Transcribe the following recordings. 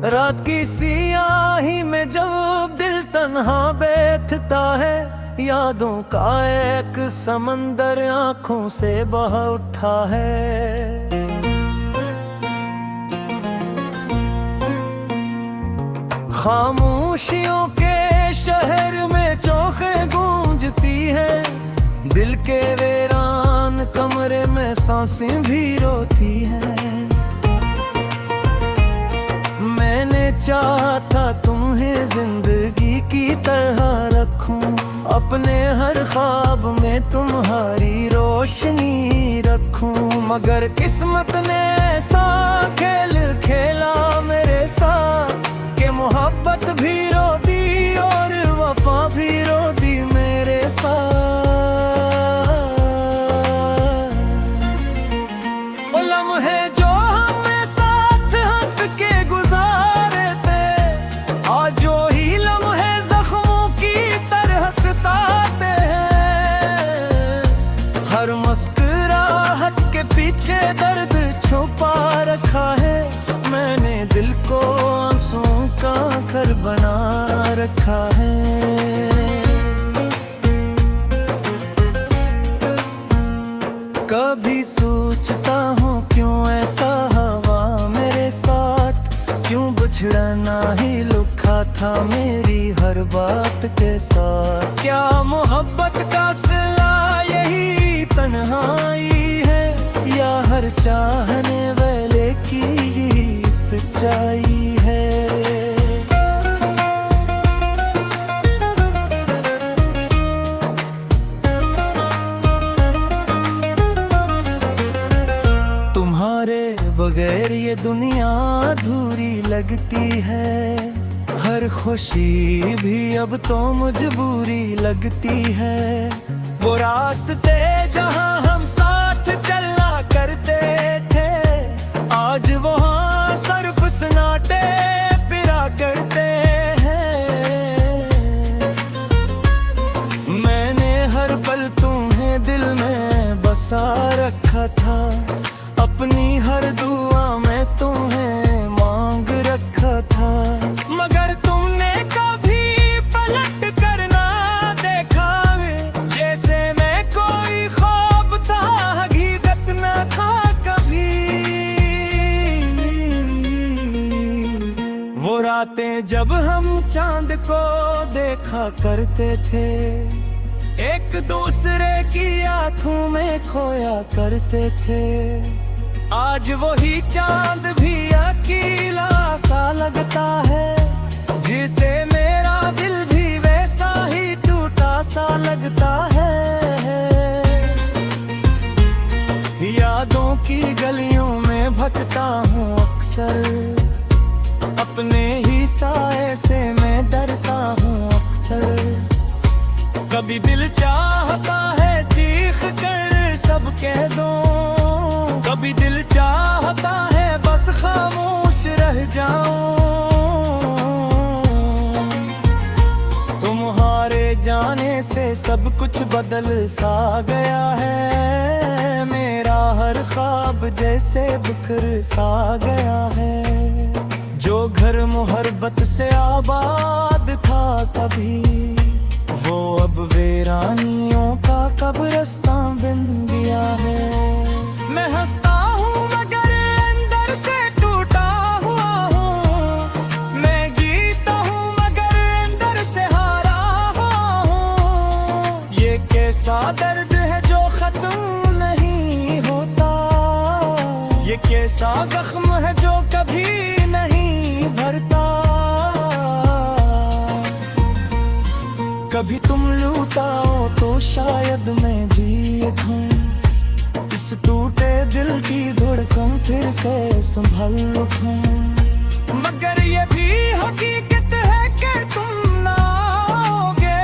रात की सियाही में जब दिल तन्हा बैठता है, यादों का एक समंदर आंखों से बह उठा है। खामोशियों के शहर में चौखे गूंजती है, दिल के वीरान कमरे में सांसें भी रोती है। मैंने चाहा था तुम्हें जिंदगी की तरह रखूं, अपने हर ख्वाब में तुम्हारी रोशनी रखूं, मगर किस्मत ने ऐसा खेल खेला मेरे साथ कि मोहब्बत भी रो दी और वफा भी रो दी मेरे साथ। वो लम्हे जो हमने साथ हंस के गुजारे थे, आज जो ही लम्हे जख्मों की तरह सताते हैं। हर मुस्कुराहट के पीछे दर्द छुपा रखा है, मैंने दिल को आंसुओं का घर बना रखा है। कभी सोचता हूँ क्यों ऐसा हुआ मेरे साथ, क्यों बिछड़ना ही लिखा था मेरी हर बात के साथ। क्या मोहब्बत का सिला यही तन्हाई है, या हर चाहने वाले की यही सच्चाई है। तुम्हारे बगैर ये दुनिया अधूरी लगती है, हर खुशी भी अब तो मजबूरी लगती है। वो रास्ते जहाँ हम साथ चलना करते थे, आज वहाँ सिर्फ सन्नाटे फिरा करते हैं। मैंने हर पल तुम्हें दिल में बसा रखा था, अपनी हर दुआ में तुम्हें मांग रखा था, मगर तुमने कभी पलट कर ना देखा, जैसे मैं कोई ख्वाब था हकीकत न था कभी। वो रातें जब हम चांद को देखा करते थे, एक दूसरे की आंखों में खोया करते थे, आज वही चांद भी अकेला सा लगता है, जिसे मेरा दिल भी वैसा ही टूटा सा लगता है। यादों की गलियों में भटकता हूँ अक्सर, अपने ही साए से मैं डरता हूँ अक्सर। कभी दिल चाहता है चीख कर सब कह दूं, कभी दिल चाहता है बस खामोश रह जाऊं। तुम्हारे जाने से सब कुछ बदल सा गया है, मेरा हर ख्वाब जैसे बिखर सा गया है। जो घर मोहब्बत से आबाद था कभी, वो अब वीरानियों का कब्रिस्तान बन गया है। मैं हंसता हूँ मगर अंदर से टूटा हुआ हूँ, मैं जीता हूँ मगर अंदर से हारा हुआ हूँ। ये कैसा दर्द है जो खत्म नहीं होता, ये कैसा जख्म है जो कभी नहीं भरता। कभी तुम लूटाओ तो शायद मैं जी उठूं, इस टूटे दिल की धड़कन फिर से संभल उठूं, मगर ये भी हकीकत है कि तुम ना आओगे,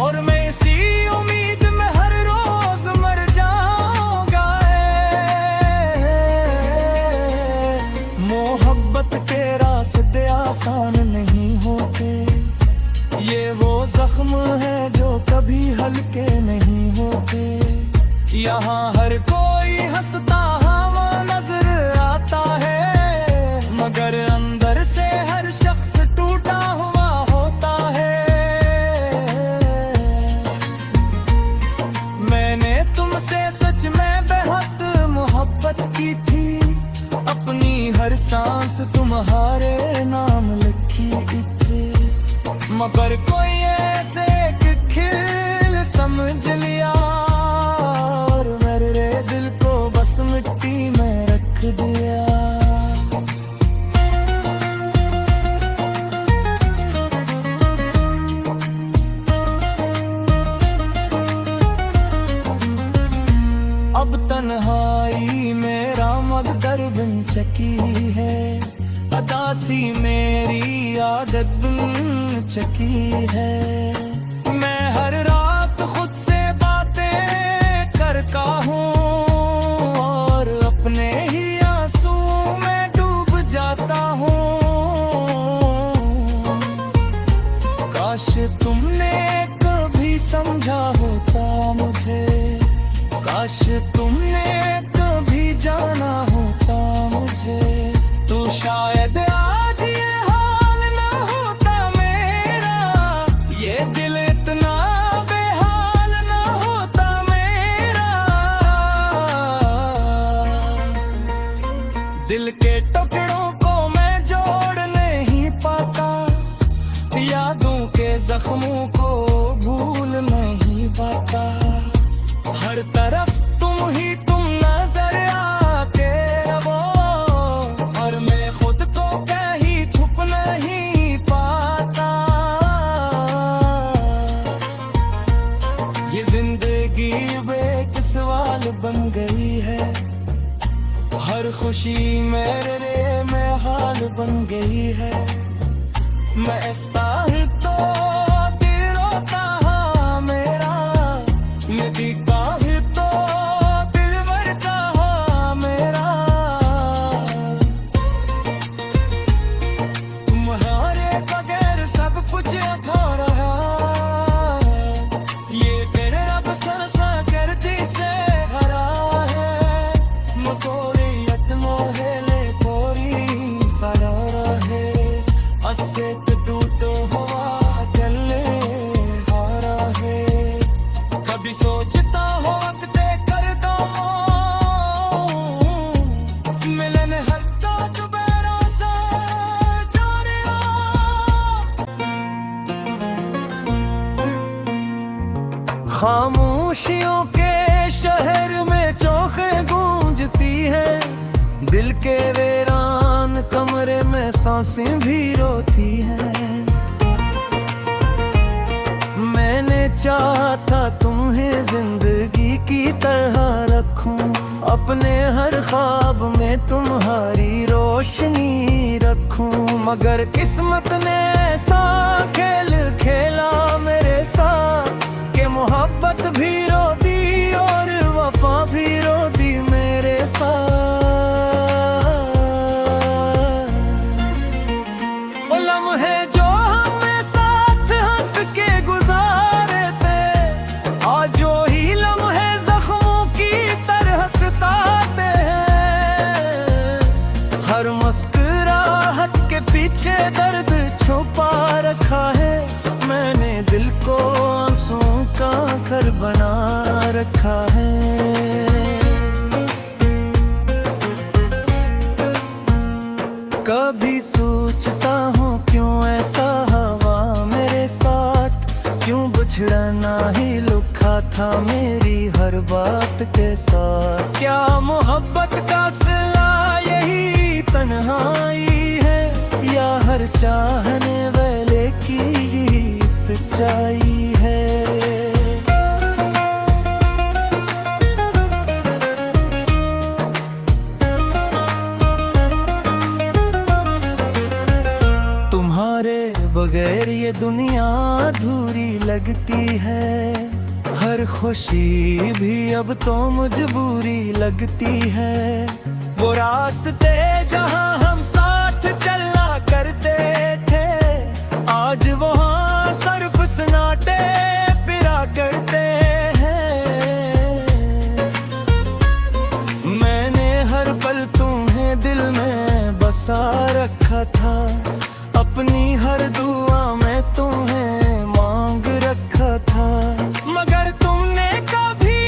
और मैं इसी उम्मीद में हर रोज मर जाऊंगा। मोहब्बत के रास्ते आसान नहीं होते, ये वो जख्म है जो कभी हल्के नहीं होते। यहाँ हर कोई हंसता हुआ नजर आता है, मगर अंदर से सांस तुम्हारे नाम लिखी थी, मगर कोई ऐसे खिल समझ लिया और मेरे दिल को बस मिट्टी में रख दिया। अब तन्हाई मेरा मकदर बन चकी है, अदासी मेरी आदत बन चकी है। मैं हर रात खुद से बातें करता हूँ और अपने ही आंसुओं में डूब जाता हूँ। काश तुमने कभी समझा होता मुझे, काश तुमने कभी जाना होता मुझे, तो शायद आज ये हाल ना होता मेरा, ये दिल इतना बेहाल ना होता मेरा। दिल के टुकड़ों को मैं जोड़ नहीं पाता, यादों के जख्मों को भूल नहीं पाता। हर तरफ तुम ही तुम नजर आके रहो और मैं खुद को कहीं छुप नहीं पाता। ये जिंदगी बेकसवाल बन गई है, हर खुशी मेरे में हाल बन गई है। मैं ऐसा ही तो दिल रोता मेरा, नदी का ही तो दिलवर का मेरा। तुम्हारे बगैर सब कुछ अधूरा है, ये तेरे रब सरसा करती से हरा है। मकोरियत मोहेले कोरी सारा है, अस्से टूटो हुआ चले हारा है। कभी सोचता हो वक्त करता हूँ मिलन हत्ता जुबेरा से जानिया। खामोशियों के शहर में चौखे गूंजती है, दिल के वीरान कमरे में सांसें भी रोती हैं। मैंने चाहा था तुम्हें जिंदगी की तरह रखूं, अपने हर ख्वाब में तुम्हारी रोशनी रखूं, मगर किस्मत ने ऐसा खेल खेला मेरे साथ कि मोहब्बत भी रो दी और वफा भी रो दी मेरे साथ। वो लम्हे जो हमने साथ हंस के गुजारे थे, आज जो ही लम्हे जख्मों की तरह सताते हैं। हर मुस्कुराहट के पीछे दर्द छुपा रखा है, मैंने दिल को आंसुओं का घर बना रखा है। कभी सोचता हूँ क्यों ऐसा हवा मेरे साथ, क्यों बिछड़ना ही लिखा था मेरी हर बात के साथ। क्या मोहब्बत का सिला यही तन्हाई है, या हर चाहने वाले की यही सच्चाई है। तुम्हारे बगैर ये दुनिया अधूरी लगती है, हर खुशी भी अब तो मजबूरी लगती है। वो रास्ते जहाँ हम साथ चलना करते थे, आज वहाँ सिर्फ सन्नाटे फिरा करते हैं। मैंने हर पल तुम्हें दिल में बसा रखा था, अपनी हर दुआ में तुम्हें मांग रखा था, मगर तुमने कभी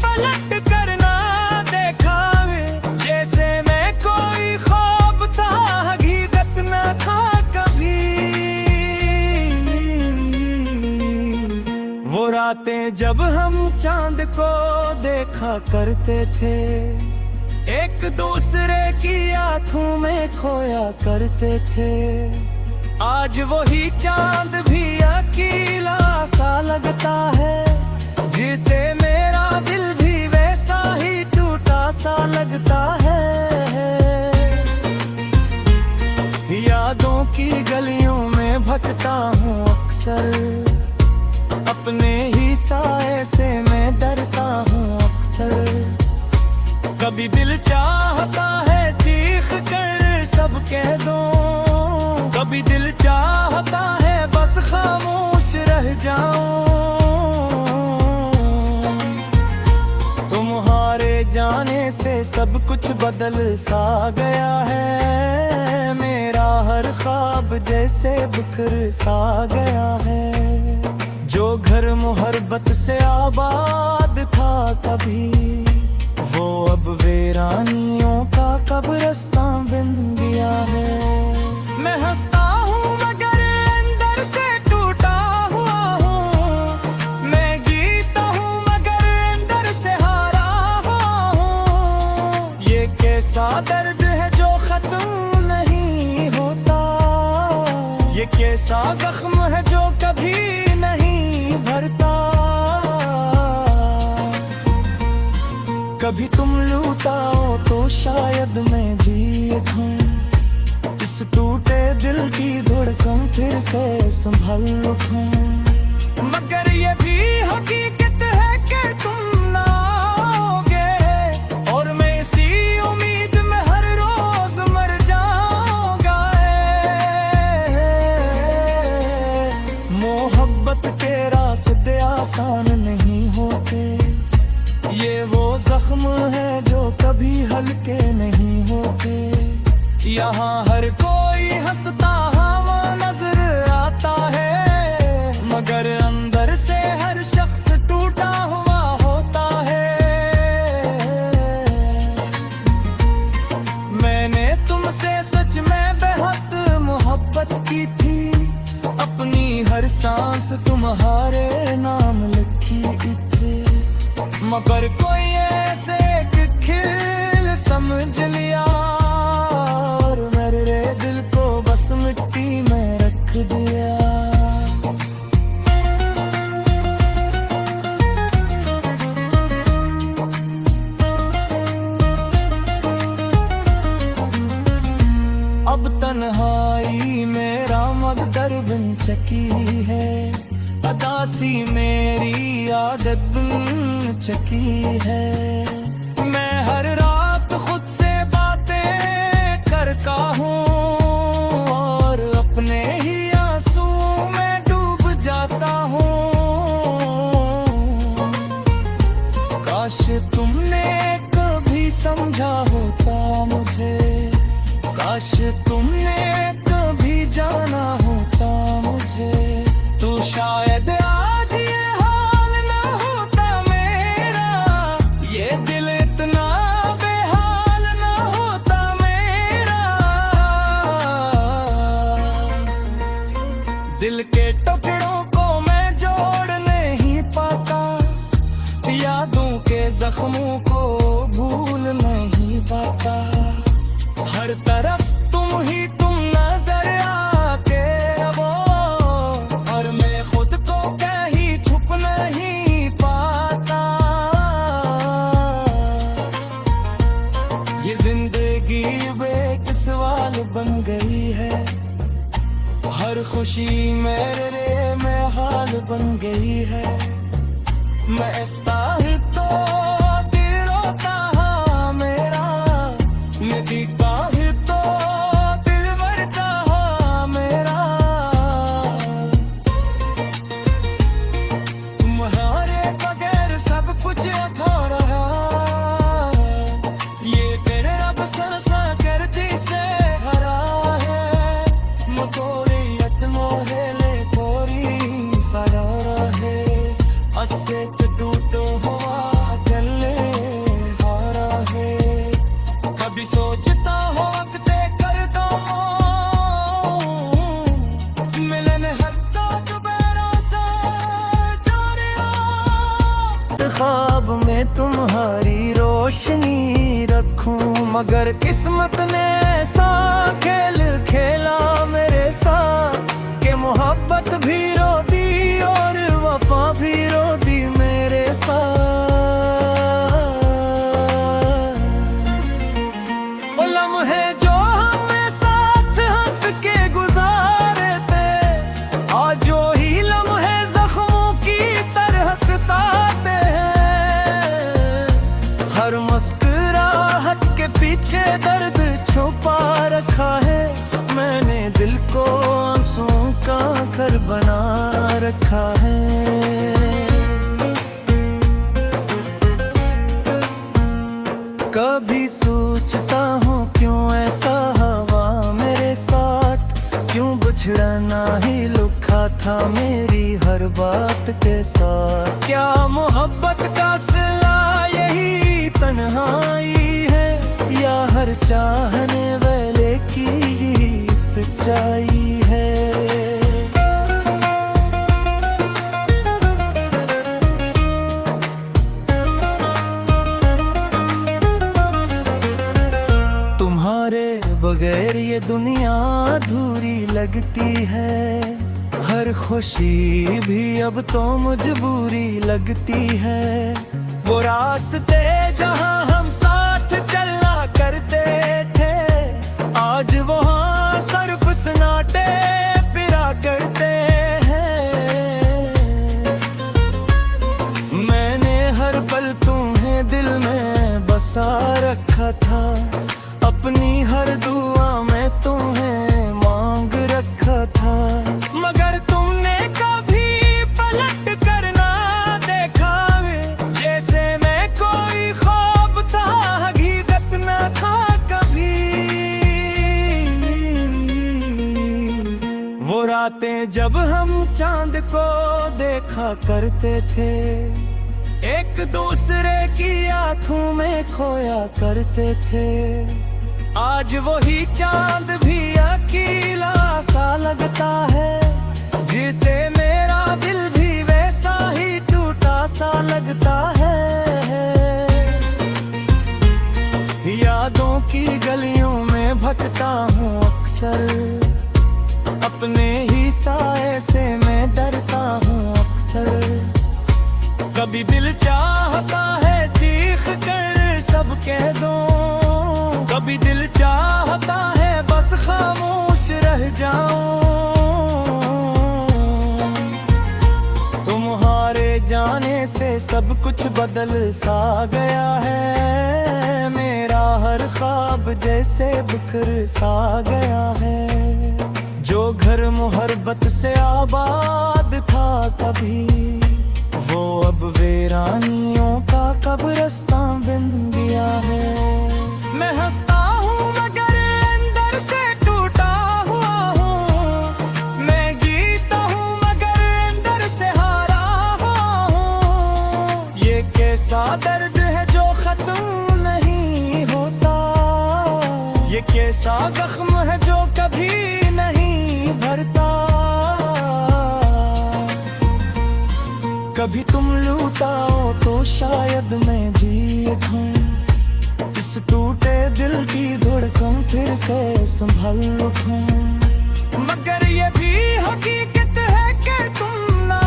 पलट कर ना देखा, जैसे मैं कोई ख्वाब था रातें जब हम चांद को देखा करते थे, एक दूसरे की आंखों में खोया करते थे। आज वही चांद भी अकेला सा लगता है, जिसे मेरा दिल भी वैसा ही टूटा सा लगता है। यादों की गलियों में भटकता हूँ अक्सर, अपने ही साए से मैं डरता हूँ अक्सर। कभी दिल चाहता है चीख कर सब कह दूं, कभी दिल चाहता है बस खामोश रह जाऊं। तुम्हारे जाने से सब कुछ बदल सा गया है, मेरा हर ख्वाब जैसे बिखर सा गया है। जो घर मोहब्बत से आबाद था कभी, वो अब वीरानियों का कब्रिस्तान बन गया है। मैं हंसता हूँ मगर अंदर से टूटा हुआ हूँ, मैं जीता हूँ मगर अंदर से हारा हुआ हूँ। ये कैसा दर्द है जो खत्म नहीं होता, ये कैसा जख्म है जो कभी नहीं भरता। कभी तुम लूटाओ तो शायद मैं जी उठूं, इस टूटे दिल की धड़कन फिर से संभल उठूं। मगर ये भी हकीकत है कि तुम ना आओगे, और मैं इसी उम्मीद में हर रोज मर जाऊंगा। मोहब्बत के रास्ते आसान नहीं होते, ये वो जख्म है जो कभी हल्के नहीं होते। यहाँ हर कोई हंसता हुआ नजर आता है, मगर अंदर से हर शख्स टूटा हुआ होता है। मैंने तुमसे सच में बेहद मोहब्बत की थी, अपनी हर सांस तुम्हारे नाम लिखी थी। मगर कोई ऐसे खिल समझ लिया, और मेरे दिल को बस मिट्टी में रख दिया। अब तन्हाई मेरा मकदर बन चकी है, अदासी मेरी आदत बन चकी है। मैं हर रात खुद से बातें करता हूँ, और अपने ही आंसुओं में डूब जाता हूँ। काश तुमने कभी समझा होता मुझे, काश तुमने कभी जाना होता मुझे, तो शायद आज ये हाल ना होता मेरा, ये दिल इतना बेहाल ना होता मेरा। दिल के टुकड़ों को मैं जोड़ नहीं पाता, यादों के जख्मों को भूल नहीं पाता। हर तरफ तुम ही तुम नजर आके रहो, और मैं खुद को कहीं छुप नहीं पाता। ये जिंदगी एक सवाल बन गई है, हर खुशी मेरे में हाल बन गई है। मैं ऐसा ही तो दिल रोता हाँ मेरा, मैं जीता ही तो दिल मरता हाँ मेरा। तुम्हारे बगैर सब कुछ अधूरा है, ये तेरे रब सरसा करती से हरा है। मकोरी अतमोहेले कोरी सरारा है, अस्से टूटो हो ख्वाब में तुम्हारी रोशनी रखूं, मगर किस्मत ने ऐसा खेल खेला मेरे साथ कि मोहब्बत भी रो दी और वफा भी रो दी मेरे साथ। वो लम्हे जो हमें साथ हंस के गुजारे थे, आज वही लम्हे जख्मों की तरह सताते हैं। हर मुस्कुराहट के पीछे दर्द छुपा रखा है, मैंने दिल को आंसुओं का घर बना रखा है। कभी सोचता हूँ क्यों ऐसा हवा मेरे साथ, क्यों बिछड़ना ही लिखा था मेरी हर बात के साथ। क्या मोहब्बत का सिला यही तन्हाई है, या हर चाहने वाले की यही सच्चाई है। तुम्हारे बगैर ये दुनिया अधूरी लगती है, हर खुशी भी अब तो मजबूरी लगती है। वो रास्ते जहाँ हम साथ चला करते थे, आज वहाँ सिर्फ सन्नाटे पिरा करते हैं। मैंने हर पल तुम्हें दिल में बसा रखा था, अपनी हर दुआ में तुम्हें मांग रखा था, मगर तुमने कभी पलट कर ना देखा। जैसे मैं कोई ख्वाब था, हकीकत ना था कभी। वो रातें जब हम चांद को देखा करते थे, एक दूसरे की आंखों में खोया करते थे। आज वही चांद भी अकेला सा लगता है, जिसे मेरा दिल भी वैसा ही टूटा सा लगता है। यादों की गलियों में भटकता हूँ अक्सर, अपने ही साए से मैं डरता हूँ अक्सर। कभी दिल चाहता है चीख कर सब कह दूं, कभी दिल चाहता है बस खामोश रह जाऊं। तुम्हारे जाने से सब कुछ बदल सा गया है, मेरा हर ख्वाब जैसे बिखर सा गया है। जो घर मोहब्बत से आबाद था कभी, वो अब वीरानियों का कब्रिस्तान बन गया है। मैं हंसता हूँ मगर अंदर से टूटा हुआ हूँ, मैं जीता हूँ मगर अंदर से हारा हुआ हूँ। ये कैसा दर्द है जो खत्म नहीं होता, ये कैसा जख्म है जो कभी नहीं भरता। कभी तुम लूटाओ तो शायद मैं जी उठूं, इस टूटे दिल की धड़कन फिर से संभल उठूं। मगर ये भी हकीकत है कि तुम ना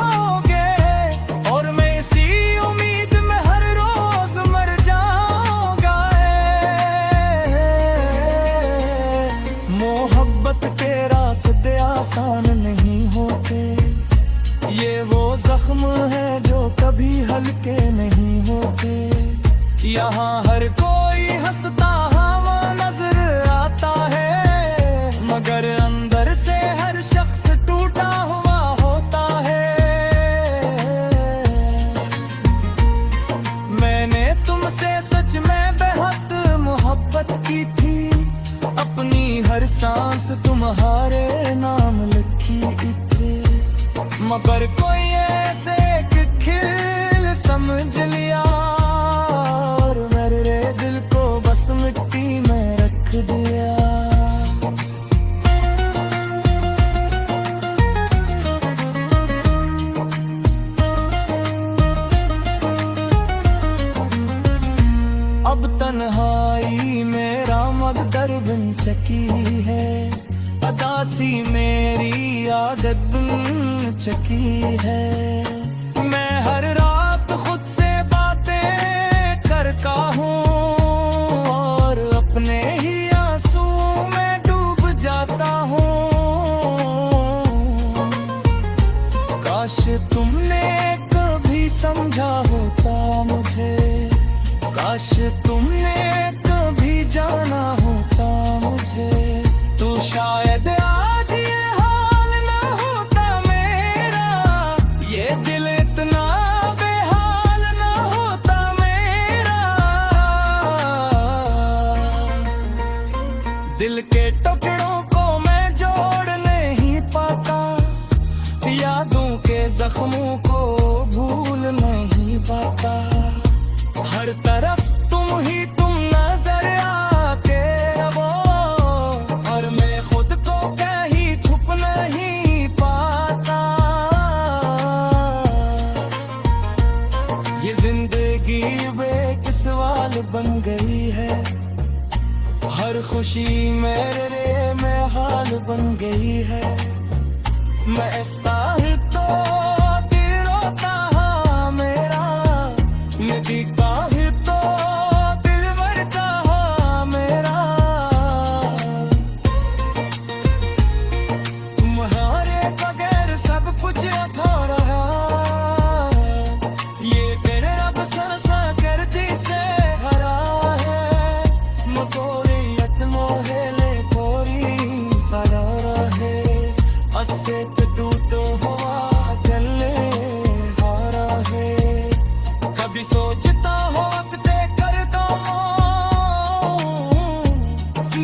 आओगे, और मैं इसी उम्मीद में हर रोज मर जाऊंगा। मोहब्बत के रास्ते आसान नहीं होते, ये वो जख्म है जो कभी हल्के नहीं होते। यहाँ हर कोई हंसता हवा नजर आता है, मगर अंदर से हर शख्स टूटा हुआ होता है। मैंने तुमसे सच में बेहद मोहब्बत की थी, अपनी हर सांस तुम्हारे नाम लिखी थी। मगर कोई ऐसे खेल समझ लिया, और मेरे दिल को बस मिट्टी में रख दिया। चकी है, अदासी मेरी आदत बन चकी है। मैं हर रात खुद से बातें करता हूँ और अपने ही आंसू में डूब जाता हूँ। काश तुमने कभी समझा होता मुझे, काश तुमने कभी जाना होता मुझे, तो शायद आज ये हाल ना होता मेरा, ये दिल इतना बेहाल ना होता मेरा। दिल के टुकड़ों को मैं जोड़ नहीं पाता, यादों के जख्मों को भूल नहीं पाता। हर तरफ तुम ही तुम नजर आके रहो, और मैं खुद को कहीं छुप नहीं पाता। ये जिंदगी बेकिस सवाल बन गई है, हर खुशी मेरे लिए मैं हाल बन गई है। मैं तो दिल रोता हाँ मेरा, नदी का तो दिल भरता हाँ मेरा। तुम्हारे बगैर सब कुछ अधूरा है, ये दिन रब सरसा करती से हरा है। मकोरियत मोहेले कोरी सरा है, अस्से टूटो हुआ गले हारा है। कभी सोचता हो वक्त करता हूँ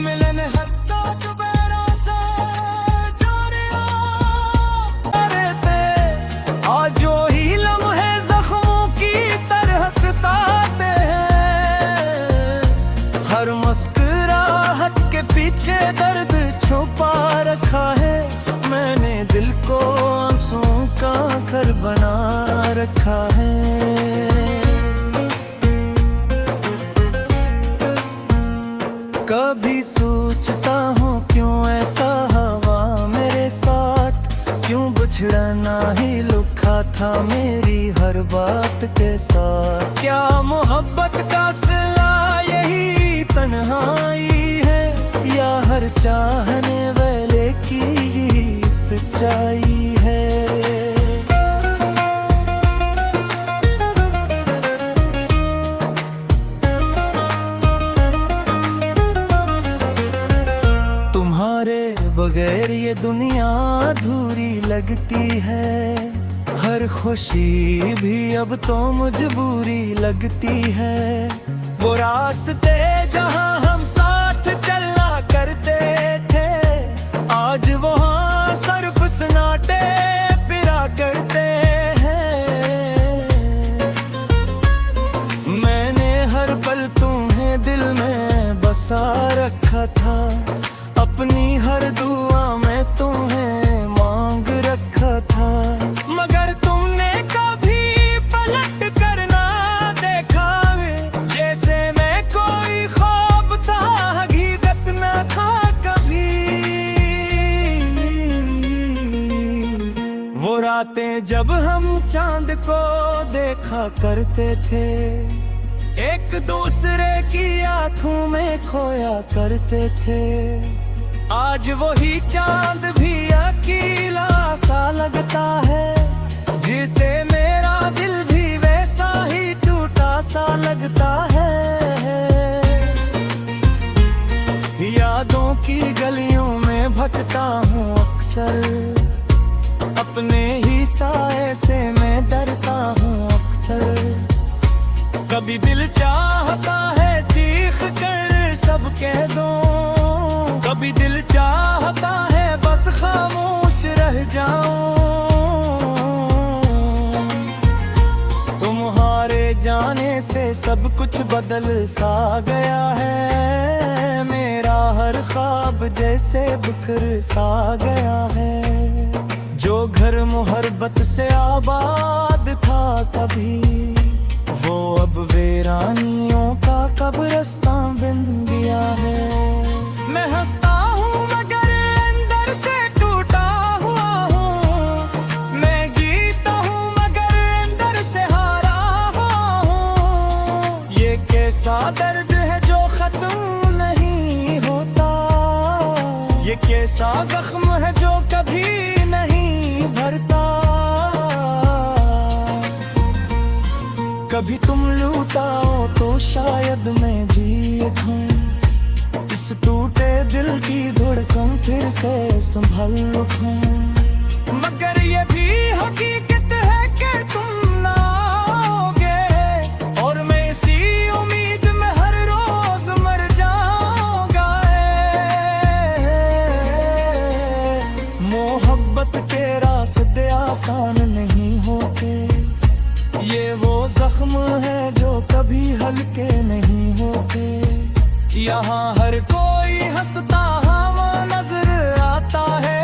मिलन हत्ता दोबारा से जाने रहते। आज जो ही लम्हे जख्मों की तरह सताते हैं, हर मुस्कुराहट के पीछे दर्द छुपा रखा है। मैंने दिल को आंसुओं का घर बना रखा है। कभी सोचता हूँ क्यों ऐसा हवा मेरे साथ, क्यों बिछड़ना ही लिखा था मेरी हर बात के साथ। क्या मोहब्बत का सिला यही तन्हाई है, या हर चाहने वाले की सच्चाई है। तुम्हारे बगैर ये दुनिया अधूरी लगती है, हर खुशी भी अब तो मजबूरी लगती है। वो रास्ते जहाँ हम साथ चलना करते थे, आज वहाँ सिर्फ सन्नाटे फिरा करते हैं। मैंने हर पल तुम्हें दिल में बसा रखा था, अपनी हर दुआ में तुम्हें मांग रखा था। मगर तुमने कभी पलट कर ना देखा, जैसे मैं कोई ख्वाब था हकीकत न था कभी। वो रातें जब हम चांद को देखा करते थे, एक दूसरे की आंखों में खोया करते थे। आज वही चांद भी अकेला सा लगता है, जिसे मेरा दिल भी वैसा ही टूटा सा लगता है। यादों की गलियों में भटकता हूँ अक्सर, अपने ही साए से मैं डरता हूँ अक्सर। कभी दिल चाहता है चीख कर सब कह दूं, कभी दिल चाहता है बस खामोश रह जाऊं। तुम्हारे जाने से सब कुछ बदल सा गया है, मेरा हर ख्वाब जैसे बिखर सा गया है। जो घर मोहब्बत से आबाद था कभी, वो अब वीरानियों का कब्रिस्तान बन गया है। मैं हंसता हूँ मगर अंदर से टूटा हुआ हूँ, मैं जीता हूँ मगर अंदर से हारा हुआ हूँ। ये कैसा दर्द है जो खत्म नहीं होता, ये कैसा जख्म है जो कभी नहीं भरता। कभी तुम लूटाओ तो शायद मैं जी उठूं, इस टूटे दिल की धड़कन फिर से संभल उठूं। मगर ये भी हकीकत है कि तुम ना आओगे, और मैं इसी उम्मीद में हर रोज मर जाऊंगा। मोहब्बत के रास्ते आसान नहीं होते, ये वो जख्म है जो कभी हल्के नहीं होते। यहाँ हर कोई हंसता हुआ नजर आता है,